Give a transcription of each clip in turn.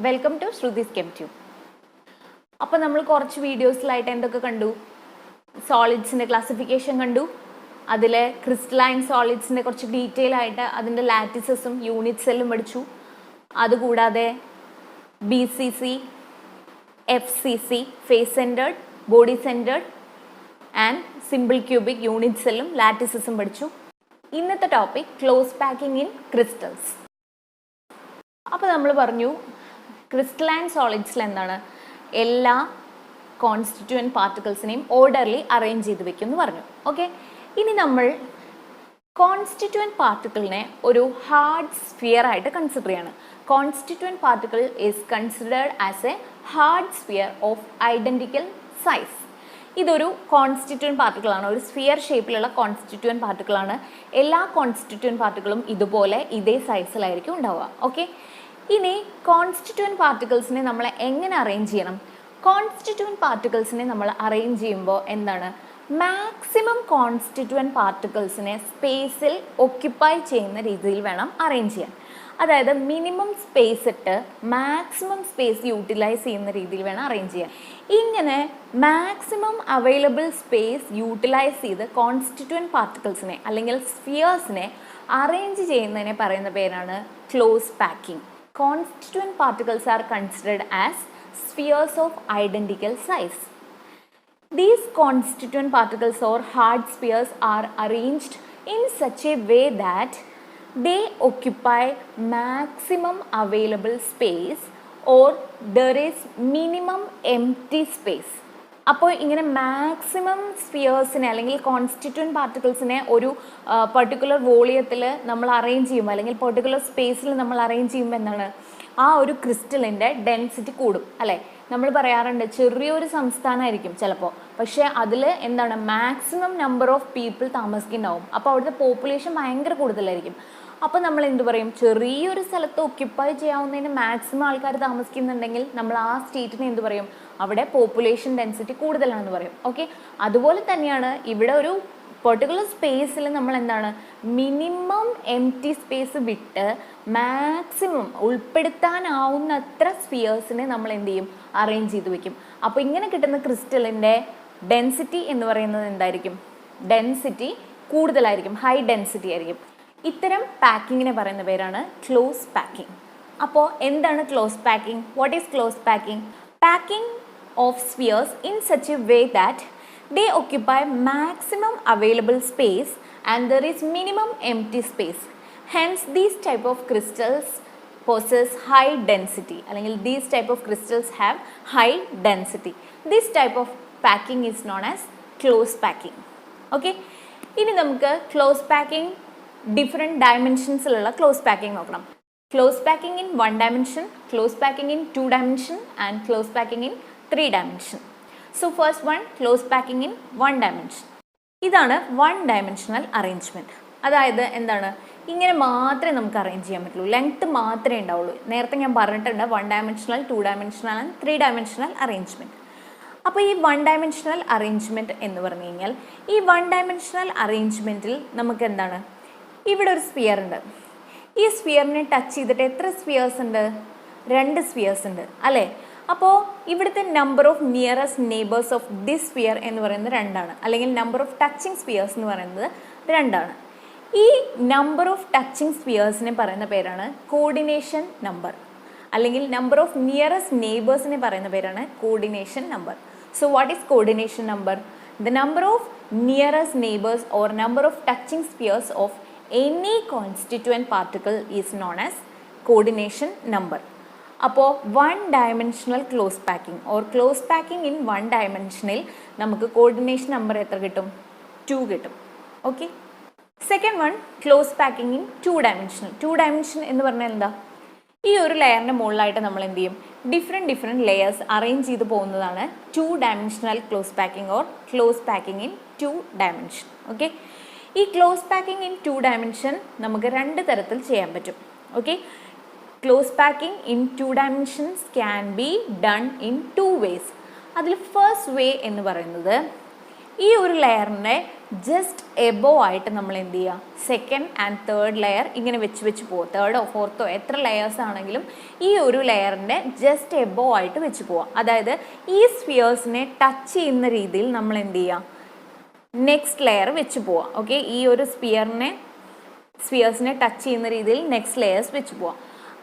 Welcome to Shruthi's came tube. അപ്പോൾ നമ്മൾ കുറച്ച് വീഡിയോസിലായിട്ട് എന്തൊക്കെ കണ്ടു? സോളിഡ്സിൻ്റെ ക്ലാസിഫിക്കേഷൻ കണ്ടു. അതിൽ ക്രിസ്റ്റലൈൻ സോളിഡ്സിൻ്റെ കുറച്ച് ഡീറ്റെയിൽ ആയിട്ട് അതിൻ്റെ ലാറ്റിസസും യൂണിറ്റ് സെല്ലും പഠിച്ചു. അതുകൂടാതെ BCC, FCC, face centred, body centred and simple cubic unit സെല്ലും ലാറ്റിസസും പഠിച്ചു. ഇന്നത്തെ topic close packing in crystals. അപ്പോൾ നമ്മൾ പറഞ്ഞു ക്രിസ്റ്റലൈൻ സോളിഡ്സിൽ എന്താണ് എല്ലാ കോൺസ്റ്റിറ്റ്യൂവൻറ്റ് പാർട്ടിക്കിൾസിനെയും ഓർഡർലി അറേഞ്ച് ചെയ്ത് വെക്കും എന്ന് പറഞ്ഞു. ഓക്കെ, ഇനി നമ്മൾ കോൺസ്റ്റിറ്റ്യൂവൻറ്റ് പാർട്ടിക്കിളിനെ ഒരു ഹാർഡ് സ്ഫിയർ ആയിട്ട് കൺസിഡർ ചെയ്യാണ്. Constituent particle is considered as A hard sphere of identical size. ഇതൊരു കോൺസ്റ്റിറ്റ്യൂവൻറ്റ് പാർട്ടിക്കിളാണ്, ഒരു സ്ഫിയർ ഷേപ്പിലുള്ള കോൺസ്റ്റിറ്റ്യൂവൻറ്റ് പാർട്ടിക്കിളാണ്. എല്ലാ കോൺസ്റ്റിറ്റ്യൂവൻറ്റ് പാർട്ടിക്കിളും ഇതുപോലെ ഇതേ സൈസിലായിരിക്കും ഉണ്ടാവുക. ഓക്കെ, ഇനി കോൺസ്റ്റിറ്റ്യൂവൻറ്റ് പാർട്ടിക്കിൾസിനെ നമ്മൾ എങ്ങനെ അറേഞ്ച് ചെയ്യണം? കോൺസ്റ്റിറ്റ്യൂവൻറ്റ് പാർട്ടിക്കിൾസിനെ നമ്മൾ അറേഞ്ച് ചെയ്യുമ്പോൾ എന്താണ്, മാക്സിമം കോൺസ്റ്റിറ്റ്യൂവൻറ്റ് പാർട്ടിക്കിൾസിനെ സ്പേസിൽ ഒക്യുപ്പൈ ചെയ്യുന്ന രീതിയിൽ വേണം അറേഞ്ച് ചെയ്യാൻ. അതായത് മിനിമം സ്പേസ് ഇട്ട് മാക്സിമം സ്പേസ് യൂട്ടിലൈസ് ചെയ്യുന്ന രീതിയിൽ വേണം അറേഞ്ച് ചെയ്യാൻ. ഇങ്ങനെ മാക്സിമം അവൈലബിൾ സ്പേസ് യൂട്ടിലൈസ് ചെയ്ത് കോൺസ്റ്റിറ്റ്യൂവൻറ്റ് പാർട്ടിക്കിൾസിനെ അല്ലെങ്കിൽ സ്ഫിയേഴ്സിനെ അറേഞ്ച് ചെയ്യുന്നതിനെ പറയുന്ന പേരാണ് close packing. Constituent particles are considered as spheres of identical size. These constituent particles or hard spheres are arranged in such a way that they occupy maximum available space or there is minimum empty space. അപ്പോൾ ഇങ്ങനെ maximum സ്ഫിയേഴ്സിനെ അല്ലെങ്കിൽ constituent പാർട്ടിക്കിൾസിനെ ഒരു particular വോളിയത്തിൽ നമ്മൾ arrange ചെയ്യുമ്പോൾ അല്ലെങ്കിൽ particular സ്പേസിൽ നമ്മൾ അറേഞ്ച് ചെയ്യുമ്പോൾ എന്താണ്, ആ ഒരു ക്രിസ്റ്റലിൻ്റെ ഡെൻസിറ്റി കൂടും അല്ലേ? നമ്മൾ പറയാറുണ്ട് ചെറിയൊരു സംസ്ഥാനമായിരിക്കും ചിലപ്പോൾ, പക്ഷേ അതിൽ എന്താണ് മാക്സിമം നമ്പർ ഓഫ് പീപ്പിൾ താമസിക്കുന്നുണ്ടാവും. അപ്പോൾ അവിടുത്തെ പോപ്പുലേഷൻ ഭയങ്കര കൂടുതലായിരിക്കും. അപ്പോൾ നമ്മൾ എന്ത് പറയും, ചെറിയൊരു സ്ഥലത്ത് ഒക്യുപ്പൈ ചെയ്യാവുന്നതിന് മാക്സിമം ആൾക്കാർ താമസിക്കുന്നുണ്ടെങ്കിൽ നമ്മൾ ആ സ്റ്റേറ്റിനെ എന്ത് പറയും, അവിടെ പോപ്പുലേഷൻ ഡെൻസിറ്റി കൂടുതലാണെന്ന് പറയും. ഓക്കെ, അതുപോലെ തന്നെയാണ് ഇവിടെ ഒരു പെർട്ടിക്കുലർ സ്പേസിൽ നമ്മൾ എന്താണ് മിനിമം എംപ്റ്റി സ്പേസ് വിട്ട് മാക്സിമം ഉൾപ്പെടുത്താനാവുന്നത്ര സ്ഫിയേഴ്സിനെ നമ്മൾ എന്ത് ചെയ്യും, അറേഞ്ച് ചെയ്ത് വെക്കും. അപ്പോൾ ഇങ്ങനെ കിട്ടുന്ന ക്രിസ്റ്റലിൻ്റെ ഡെൻസിറ്റി എന്ന് പറയുന്നത് എന്തായിരിക്കും, ഡെൻസിറ്റി കൂടുതലായിരിക്കും, ഹൈ ഡെൻസിറ്റി ആയിരിക്കും. ഇത്തരം പാക്കിങ്ങിനെ പറയുന്ന പേരാണ് ക്ലോസ് പാക്കിംഗ്. അപ്പോൾ എന്താണ് close packing? What is close packing? Packing of spheres in such a way that they occupy maximum available space and there is minimum empty space. Hence these type of crystals possess high density, അല്ലെങ്കിൽ these type of crystals have high density. This type of packing is known as close packing. Okay, ഇനി നമുക്ക് close packing different ഡയമെൻഷൻസിലുള്ള close packing നോക്കണം. Close packing in 1 dimension, close packing in 2 dimension and close packing in 3 dimension. So first one, close packing in 1 dimension. ഇതാണ് 1 dimensional arrangement. അതായത് എന്താണ്, ഇങ്ങനെ മാത്രമേ നമുക്ക് അറേഞ്ച് ചെയ്യാൻ പറ്റുള്ളൂ, ലെങ്ത് മാത്രമേ ഉണ്ടാവുള്ളൂ. നേരത്തെ ഞാൻ പറഞ്ഞിട്ടുണ്ട് 1 dimensional, 2 dimensional and 3 dimensional arrangement. അപ്പോൾ ഈ 1 dimensional arrangement എന്ന് പറഞ്ഞു കഴിഞ്ഞാൽ ഈ 1 dimensional arrangementൽ നമുക്ക് എന്താണ്, ഇവിടെ ഒരു സ്ഫിയർ ഉണ്ട്. ഈ സ്ഫിയറിനെ ടച്ച് ചെയ്തിട്ട് എത്ര സ്ഫിയേഴ്സ് ഉണ്ട്? 2 സ്ഫിയേഴ്സ് ഉണ്ട് അല്ലേ? അപ്പോൾ ഇവിടുത്തെ number of nearest neighbours of this sphere എന്ന് പറയുന്നത് 2ആണ്, അല്ലെങ്കിൽ നമ്പർ ഓഫ് ടച്ചിങ് സ്ഫിയേഴ്സ് എന്ന് പറയുന്നത് 2ആണ്. ഈ നമ്പർ ഓഫ് ടച്ചിങ് സ്ഫിയേഴ്സിനെ പറയുന്ന പേരാണ് കോർഡിനേഷൻ നമ്പർ, അല്ലെങ്കിൽ നമ്പർ ഓഫ് നിയറസ്റ്റ് നെയ്ബേഴ്സിനെ പറയുന്ന പേരാണ് coordination number. So what is coordination number? The number of nearest neighbours or number of touching spheres of any constituent particle is known as coordination number. അപ്പോൾ 1 dimensional close packing or close packing in 1 dimensionൽ നമുക്ക് coordination number എത്ര കിട്ടും? 2 കിട്ടും. Okay, second one close packing in 2 dimensional. 2 dimension എന്ന് പറഞ്ഞാൽ എന്താ, ഈ ഒരു ലെയറിൻ്റെ മുകളിലായിട്ട് നമ്മൾ എന്ത് ചെയ്യും, ഡിഫറെൻറ്റ് ലെയേഴ്സ് അറേഞ്ച് ചെയ്ത് പോകുന്നതാണ് 2 dimensional close packing or close packing in 2 dimension. Okay, ഈ ക്ലോസ് പാക്കിംഗ് ഇൻ 2 dimension നമുക്ക് 2 തരത്തിൽ ചെയ്യാൻ പറ്റും. Okay, close packing in 2 dimensions can be done in 2 ways. അതിൽ ഫസ്റ്റ് വേ എന്ന് പറയുന്നത് ഈ ഒരു ലെയറിൻ്റെ ജസ്റ്റ് എബോ ആയിട്ട് നമ്മൾ എന്ത് ചെയ്യുക, സെക്കൻഡ് ആൻഡ് തേർഡ് ലെയർ ഇങ്ങനെ വെച്ച് പോവുക. തേർഡോ ഫോർത്തോ എത്ര ലെയേഴ്സ് ആണെങ്കിലും ഈ ഒരു ലെയറിൻ്റെ ജസ്റ്റ് എബോ ആയിട്ട് വെച്ച് പോവുക. അതായത് ഈ സ്ഫിയേഴ്സിനെ ടച്ച് ചെയ്യുന്ന രീതിയിൽ നമ്മൾ എന്ത് ചെയ്യുക, നെക്സ്റ്റ് ലെയർ വെച്ച് പോവുക. ഓക്കെ, ഈ ഒരു സ്ഫിയേഴ്സിനെ ടച്ച് ചെയ്യുന്ന രീതിയിൽ നെക്സ്റ്റ് ലെയേഴ്സ് വെച്ച് പോവാം.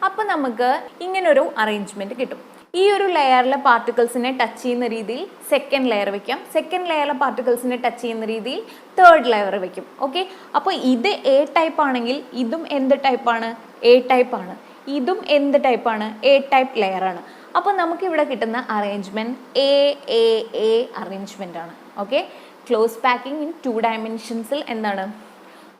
അപ്പോൾ നമുക്ക് ഇങ്ങനൊരു അറേഞ്ച്മെൻറ്റ് കിട്ടും. ഈ ഒരു ലെയറിലെ പാർട്ടിക്കിൾസിനെ ടച്ച് ചെയ്യുന്ന രീതിയിൽ സെക്കൻഡ് ലെയർ വെക്കാം, സെക്കൻഡ് ലെയറിലെ പാർട്ടിക്കിൾസിനെ ടച്ച് ചെയ്യുന്ന രീതിയിൽ തേർഡ് ലെയർ വെക്കും. ഓക്കെ, അപ്പോൾ ഇത് എ ടൈപ്പ് ആണെങ്കിൽ ഇതും എന്ത് ടൈപ്പാണ്, എ ടൈപ്പാണ്. ഇതും എന്ത് ടൈപ്പാണ്, എ ടൈപ്പ് ലെയർ ആണ്. അപ്പോൾ നമുക്കിവിടെ കിട്ടുന്ന അറേഞ്ച്മെൻറ്റ് എ അറേഞ്ച്മെൻ്റ് ആണ്. ഓക്കെ, ക്ലോസ് പാക്കിംഗ് ഇൻ 2 ഡയമെൻഷൻസിൽ എന്താണ്,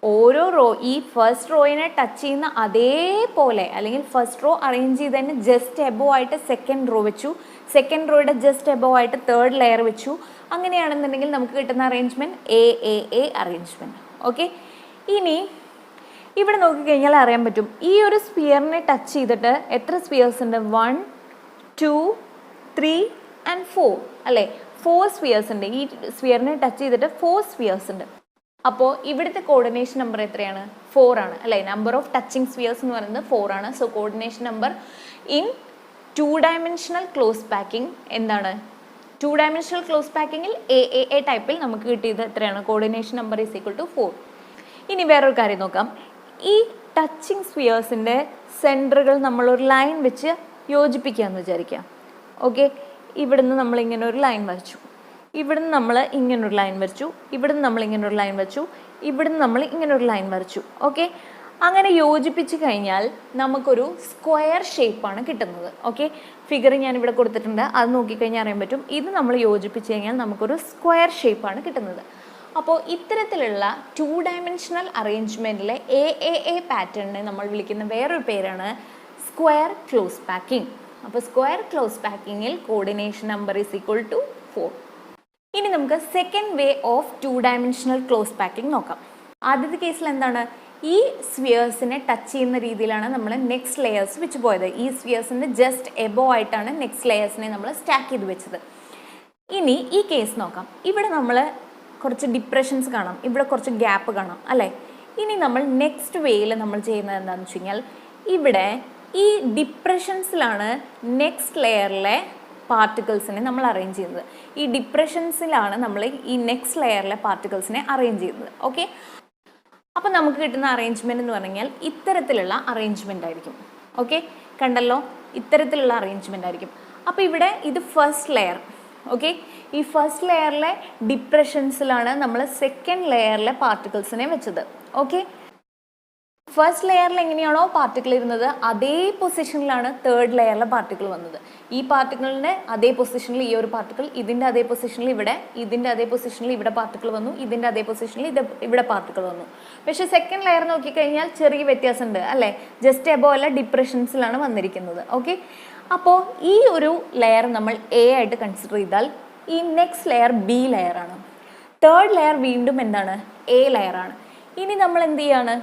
ഓരോ റോ ഈ ഫസ്റ്റ് റോയിനെ ടച്ച് ചെയ്യുന്ന അതേപോലെ, അല്ലെങ്കിൽ ഫസ്റ്റ് റോ അറേഞ്ച് ചെയ്തതിന് ജസ്റ്റ് എബോ ആയിട്ട് സെക്കൻഡ് റോ വെച്ചു, സെക്കൻഡ് റോയുടെ ജസ്റ്റ് എബോ ആയിട്ട് തേർഡ് ലെയർ വെച്ചു. അങ്ങനെയാണെന്നുണ്ടെങ്കിൽ നമുക്ക് കിട്ടുന്ന അറേഞ്ച്മെൻറ്റ് എ അറേഞ്ച്മെൻറ്റ്. ഓക്കെ, ഇനി ഇവിടെ നോക്കിക്കഴിഞ്ഞാൽ അറിയാൻ പറ്റും ഈ ഒരു സ്പിയറിനെ ടച്ച് ചെയ്തിട്ട് എത്ര സ്പിയേഴ്സ് ഉണ്ട്, 1 2 3 and 4 അല്ലേ, 4 സ്പിയേഴ്സ് ഉണ്ട്. ഈ സ്പിയറിനെ ടച്ച് ചെയ്തിട്ട് 4 സ്പിയേഴ്സ് ഉണ്ട്. അപ്പോൾ ഇവിടുത്തെ കോർഡിനേഷൻ നമ്പർ എത്രയാണ്, 4 ആണ് അല്ലേ. നമ്പർ ഓഫ് ടച്ചിങ് സ്ഫിയേഴ്സ് എന്ന് പറയുന്നത് 4 ആണ്. So coordination number in 2 dimensional close packing എന്താണ്, 2 ഡയമെൻഷണൽ ക്ലോസ് പാക്കിങ്ങിൽ എ ടൈപ്പിൽ നമുക്ക് കിട്ടിയത് എത്രയാണ്, coordination number is equal to 4. ഇനി വേറൊരു കാര്യം നോക്കാം. ഈ ടച്ചിങ് സ്ഫിയേഴ്സിൻ്റെ സെൻറ്ററുകൾ നമ്മളൊരു ലൈൻ വെച്ച് യോജിപ്പിക്കുകയെന്ന് വിചാരിക്കാം. ഓക്കെ, ഇവിടുന്ന് നമ്മളിങ്ങനെ ഒരു ലൈൻ വരച്ചു, ഇവിടുന്ന് നമ്മൾ ഇങ്ങനൊരു ലൈൻ വരച്ചു, ഇവിടുന്ന് നമ്മൾ ഇങ്ങനൊരു ലൈൻ വരച്ചു, ഇവിടുന്ന് നമ്മൾ ഇങ്ങനൊരു ലൈൻ വരച്ചു. ഓക്കെ, അങ്ങനെ യോജിപ്പിച്ച് കഴിഞ്ഞാൽ നമുക്കൊരു സ്ക്വയർ ഷേപ്പാണ് കിട്ടുന്നത്. ഓക്കെ, ഫിഗർ ഞാനിവിടെ കൊടുത്തിട്ടുണ്ട്, അത് നോക്കിക്കഴിഞ്ഞാൽ അറിയാൻ പറ്റും. ഇത് നമ്മൾ യോജിപ്പിച്ച് കഴിഞ്ഞാൽ നമുക്കൊരു സ്ക്വയർ ഷേപ്പാണ് കിട്ടുന്നത്. അപ്പോൾ ഇത്തരത്തിലുള്ള 2 ഡയമെൻഷണൽ അറേഞ്ച്മെൻറ്റിലെ എ പാറ്റേണിനെ നമ്മൾ വിളിക്കുന്ന വേറൊരു പേരാണ് സ്ക്വയർ ക്ലോസ് പാക്കിംഗ്. അപ്പോൾ സ്ക്വയർ ക്ലോസ് പാക്കിങ്ങിൽ coordination number is equal to 4. ഇനി നമുക്ക് second way of 2 dimensional close packing നോക്കാം. ആദ്യത്തെ കേസിൽ എന്താണ്, ഈ സ്ഫിയേഴ്സിനെ ടച്ച് ചെയ്യുന്ന രീതിയിലാണ് നമ്മൾ നെക്സ്റ്റ് ലെയേഴ്സ് വെച്ച് പോയത്. ഈ സ്ഫിയേഴ്സിൻ്റെ ജസ്റ്റ് എബോ ആയിട്ടാണ് നെക്സ്റ്റ് ലെയേഴ്സിനെ നമ്മൾ സ്റ്റാക്ക് ചെയ്ത് വെച്ചത്. ഇനി ഈ കേസ് നോക്കാം. ഇവിടെ നമ്മൾ കുറച്ച് ഡിപ്രഷൻസ് കാണാം, ഇവിടെ കുറച്ച് ഗ്യാപ്പ് കാണാം അല്ലേ. ഇനി നമ്മൾ നെക്സ്റ്റ് വേയിൽ നമ്മൾ ചെയ്യുന്നത് എന്താണെന്ന് വെച്ച് കഴിഞ്ഞാൽ, ഇവിടെ ഈ ഡിപ്രഷൻസിലാണ് നെക്സ്റ്റ് ലെയറിലെ പാർട്ടിക്കിൾസിനെ നമ്മൾ അറേഞ്ച് ചെയ്യുന്നത്. ഈ ഡിപ്രഷൻസിലാണ് നമ്മൾ ഈ നെക്സ്റ്റ് ലെയറിലെ പാർട്ടിക്കിൾസിനെ അറേഞ്ച് ചെയ്യുന്നത്. ഓക്കെ, അപ്പോൾ നമുക്ക് കിട്ടുന്ന അറേഞ്ച്മെൻറ്റ് എന്ന് പറഞ്ഞാൽ ഇത്തരത്തിലുള്ള അറേഞ്ച്മെൻ്റ് ആയിരിക്കും. ഓക്കെ, കണ്ടല്ലോ, ഇത്തരത്തിലുള്ള അറേഞ്ച്മെൻ്റ് ആയിരിക്കും. അപ്പോൾ ഇവിടെ ഇത് ഫസ്റ്റ് ലെയർ. ഓക്കെ, ഈ ഫസ്റ്റ് ലെയറിലെ ഡിപ്രഷൻസിലാണ് നമ്മൾ സെക്കൻഡ് ലെയറിലെ പാർട്ടിക്കിൾസിനെ വെച്ചത്. ഓക്കെ, ഫസ്റ്റ് ലെയറിൽ എങ്ങനെയാണോ പാർട്ടിക്കിൾ ഇരുന്നത് അതേ പൊസിഷനിലാണ് തേർഡ് ലെയറിലെ പാർട്ടിക്കിൾ വന്നത്. ഈ പാർട്ടിക്കിളിൻ്റെ അതേ പൊസിഷനിൽ ഈ ഒരു പാർട്ടിക്കിൾ, ഇതിൻ്റെ അതേ പൊസിഷനിൽ ഇവിടെ, ഇതിൻ്റെ അതേ പൊസിഷനിൽ ഇവിടെ പാർട്ടിക്കിൾ വന്നു, ഇതിൻ്റെ അതേ പൊസിഷനിൽ ഇവിടെ പാർട്ടിക്കിൾ വന്നു. പക്ഷേ സെക്കൻഡ് ലെയർ നോക്കിക്കഴിഞ്ഞാൽ ചെറിയ വ്യത്യാസമുണ്ട് അല്ലേ, ജസ്റ്റ് എബോ അല്ല ഡിപ്രഷൻസിലാണ് വന്നിരിക്കുന്നത്. ഓക്കെ, അപ്പോൾ ഈ ഒരു ലെയർ നമ്മൾ എ ആയിട്ട് കൺസിഡർ ചെയ്താൽ ഈ നെക്സ്റ്റ് ലെയർ ബി ലെയറാണ്, തേർഡ് ലെയർ വീണ്ടും എന്താണ്, എ ലെയറാണ്. ഇനി നമ്മൾ എന്ത് ചെയ്യാണ്,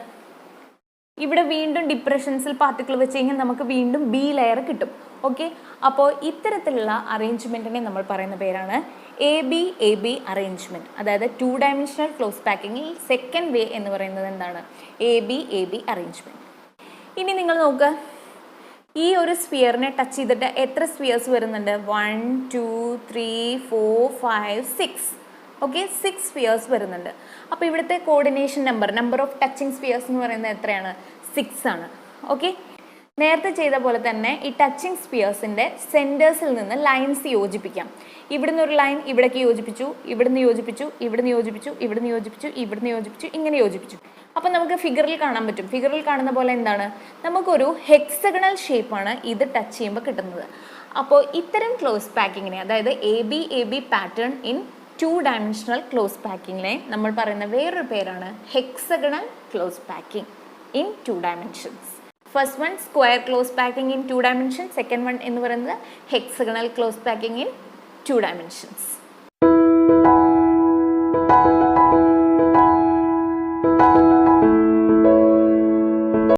ഇവിടെ വീണ്ടും ഡിപ്രഷൻസിൽ പാർട്ടിക്കിൾ വെച്ച് കഴിഞ്ഞാൽ നമുക്ക് വീണ്ടും ബി ലെയർ കിട്ടും. ഓക്കെ, അപ്പോൾ ഇത്തരത്തിലുള്ള അറേഞ്ച്മെൻറ്റിനെ നമ്മൾ പറയുന്ന പേരാണ് എ ബി അറേഞ്ച്മെൻറ്റ്. അതായത് 2 ഡയമെൻഷണൽ ക്ലോസ് പാക്കിങ്ങിൽ സെക്കൻഡ് വേ എന്ന് പറയുന്നത് എന്താണ്, എ ബി അറേഞ്ച്മെൻറ്റ്. ഇനി നിങ്ങൾ നോക്കുക, ഈ ഒരു സ്ഫിയറിനെ ടച്ച് ചെയ്തിട്ട് എത്ര സ്ഫിയേഴ്സ് വരുന്നുണ്ട്, 1 2 3 4 5 6. ഓക്കെ, 6 സ്ഫിയേഴ്സ് വരുന്നുണ്ട്. അപ്പോൾ ഇവിടുത്തെ coordination number of touching spheres എന്ന് പറയുന്നത് എത്രയാണ്, 6 ആണ്. ഓക്കെ, നേരത്തെ ചെയ്ത പോലെ തന്നെ ഈ ടച്ചിങ് സ്ഫിയേഴ്സിൻ്റെ സെൻറ്റേഴ്സിൽ നിന്ന് ലൈൻസ് യോജിപ്പിക്കാം. ഇവിടുന്ന് ഒരു ലൈൻ ഇവിടേക്ക് യോജിപ്പിച്ചു, ഇവിടുന്ന് യോജിപ്പിച്ചു, ഇവിടുന്ന് യോജിപ്പിച്ചു, ഇവിടുന്ന് യോജിപ്പിച്ചു, ഇവിടുന്ന് യോജിപ്പിച്ചു, ഇങ്ങനെ യോജിപ്പിച്ചു. അപ്പം നമുക്ക് ഫിഗറിൽ കാണാൻ പറ്റും. ഫിഗറിൽ കാണുന്ന പോലെ എന്താണ്, നമുക്കൊരു ഹെക്സഗണൽ ഷേപ്പാണ് ഇത് ടച്ച് ചെയ്യുമ്പോൾ കിട്ടുന്നത്. അപ്പോൾ ഇത്തരം ക്ലോസ് പാക്കിങ്ങിനെ, അതായത് A B pattern in 2 dimensional close പാക്കിങ്ങിനെ നമ്മൾ പറയുന്ന വേറൊരു പേരാണ് hexagonal close packing in 2 dimensions. First one square close packing in 2 dimension, second one എന്ന് പറയുന്നത് hexagonal close packing in 2 dimensions.